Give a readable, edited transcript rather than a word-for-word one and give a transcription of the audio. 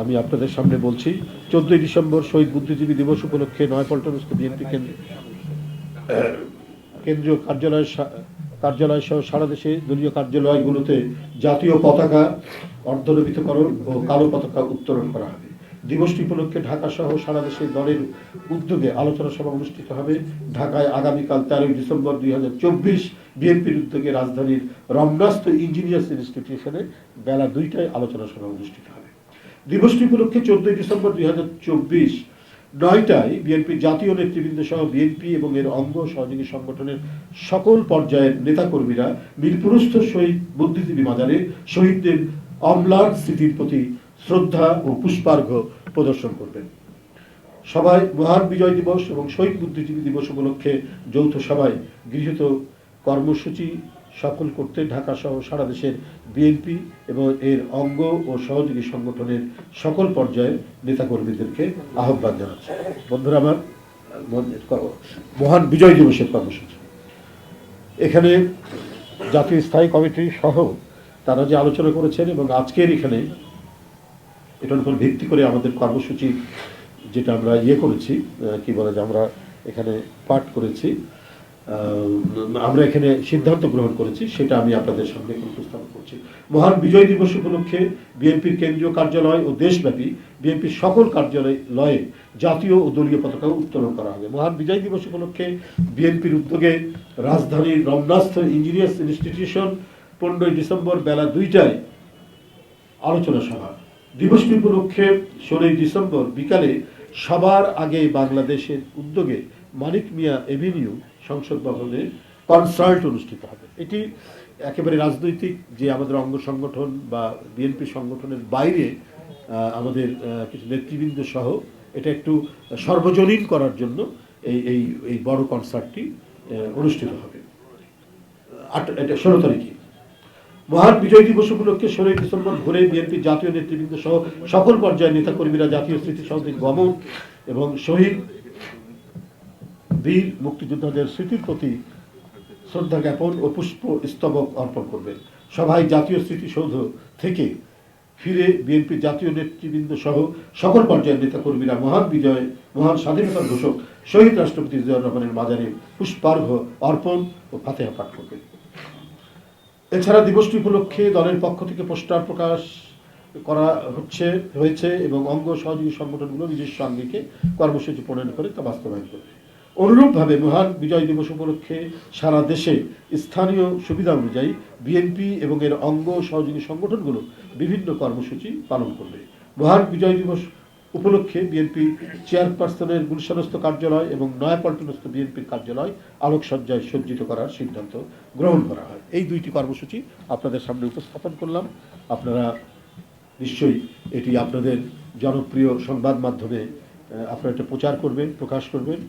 আমি আপনাদের সামনে বলছি। 14ই ডিসেম্বর শহীদ বুদ্ধিজীবী দিবস উপলক্ষে নয়াপল্টনস্থ বিএনপি কেন্দ্রীয় কার্যালয় সহ সারা দেশে দলীয় কার্যালয়গুলোতে জাতীয় পতাকা অর্ধনমিতকরণ ও কালো পতাকা উত্তোলন করা হবে। দিবসটি উপলক্ষে ঢাকা সহ সারা দেশে দলের উদ্যোগে আলোচনা সভা অনুষ্ঠিত হবে। ঢাকায় আগামীকাল 13ই ডিসেম্বর 2024 বিএনপির উদ্যোগে রাজধানীর রমনাস্থ ইঞ্জিনিয়ার্স ইনস্টিটিউশনে বেলা 2টায় আলোচনা সভা অনুষ্ঠিত হবে। দিবসটি উপলক্ষে 14ই ডিসেম্বর 2024 9টায় বিএনপির জাতীয় নেতৃবৃন্দ সহ বিএনপি এবং এর অঙ্গ সহযোগী সংগঠনের সকল পর্যায়ের নেতাকর্মীরা মিরপুরস্থ শহীদ বুদ্ধিজীবী মাজারে শহীদদের অম্লান স্মৃতির প্রতি শ্রদ্ধা ও পুষ্পার্ঘ্য প্রদর্শন করবেন। সভায় মহান বিজয় দিবস এবং শহীদ বুদ্ধিজীবী দিবস উপলক্ষে যৌথ সভায় গৃহীত কর্মসূচি সফল করতে ঢাকা সহ সারা দেশের বিএনপি এবং এর অঙ্গ ও সহযোগী সংগঠনের সকল পর্যায়ের নেতাকর্মীদেরকে আহ্বান জানাচ্ছে। বন্ধুরা আমার, মহান বিজয় দিবসের কর্মসূচি এখানে জাতীয় স্থায়ী কমিটি সহ তারা যে আলোচনা করেছেন এবং আজকের এখানে এটার উপর ভিত্তি করে আমাদের কর্মসূচি যেটা আমরা করেছি, কি বলে যে আমরা এখানে পাঠ করেছি, আমরা এখানে সিদ্ধান্ত গ্রহণ করেছি, সেটা আমি আপনাদের সামনে উপস্থাপন করছি। মহান বিজয় দিবস উপলক্ষে বিএনপির কেন্দ্রীয় কার্যালয় ও দেশব্যাপী বিএনপির সকল কার্যালয়ে জাতীয় ও দলীয় পতাকা উত্তোলন করা হবে। মহান বিজয় দিবস উপলক্ষে বিএনপির উদ্যোগে রাজধানীর রমনাস্থ ইঞ্জিনিয়ার্স ইনস্টিটিউশন 15ই ডিসেম্বর বেলা 2টায় আলোচনা সভা। দিবসটি উপলক্ষে 16ই ডিসেম্বর বিকালে সবার আগে বাংলাদেশের উদ্যোগে মানিক মিয়া এভিনিউ সংসদ ভবনে কনসার্ট অনুষ্ঠিত হবে। এটি একেবারে রাজনৈতিক যে আমাদের অঙ্গ সংগঠন বা বিএনপি সংগঠনের বাইরে আমাদের কিছু নেতৃবৃন্দ সহ এটা একটু সর্বজনীন করার জন্য এই বড় কনসার্টটি অনুষ্ঠিত হবে। এটা 16 তারিখে। মহান বিজয় দিবস উপলক্ষে 16ই ডিসেম্বর ভোরে বিএনপির জাতীয় নেতৃবৃন্দ সহ সকল পর্যায়ের নেতাকর্মীরা জাতীয় স্মৃতিসৌধের গমন এবং শহীদ বীর মুক্তিযোদ্ধাদের স্মৃতির প্রতি শ্রদ্ধা জ্ঞাপন ও পুষ্প স্তবক অর্পণ করবেন। সভায় জাতীয় স্মৃতিসৌধ থেকে ফিরে বিএনপির জাতীয় নেতৃবৃন্দ সহ সকল পর্যায়ের নেতাকর্মীরা মহান স্বাধীনতার ঘোষক শহীদ রাষ্ট্রপতি জিয়াউর রহমানের মাজারে পুষ্পার্ঘ্য অর্পণ ও ফাতিহা পাঠ করবেন। এছাড়া দিবসটি উপলক্ষে দলের পক্ষ থেকে পোস্টার প্রকাশ করা হয়েছে এবং অঙ্গ সহযোগী সংগঠনগুলো নিজস্ব আঙ্গিকে কর্মসূচি প্রণয়ন করে তা বাস্তবায়ন করবে। অনুরূপভাবে মহান বিজয় দিবস উপলক্ষে সারা দেশে স্থানীয় সুবিধা অনুযায়ী বিএনপি এবং এর অঙ্গ সহযোগী সংগঠনগুলো বিভিন্ন কর্মসূচি পালন করবে। মহান বিজয় দিবস উপলক্ষে বিএনপি চেয়ারপারসনের গুলশানস্থ কার্যালয় এবং নয়াপল্টনস্থ বিএনপির কার্যালয় আলোকসজ্জায় সজ্জিত করার সিদ্ধান্ত গ্রহণ করা হয়। এই দুইটি কর্মসূচি আপনাদের সামনে উপস্থাপন করলাম। আপনারা নিশ্চয়ই এটি আপনাদের জনপ্রিয় সংবাদ মাধ্যমে আপনারা এটা প্রচার করবেন, প্রকাশ করবেন।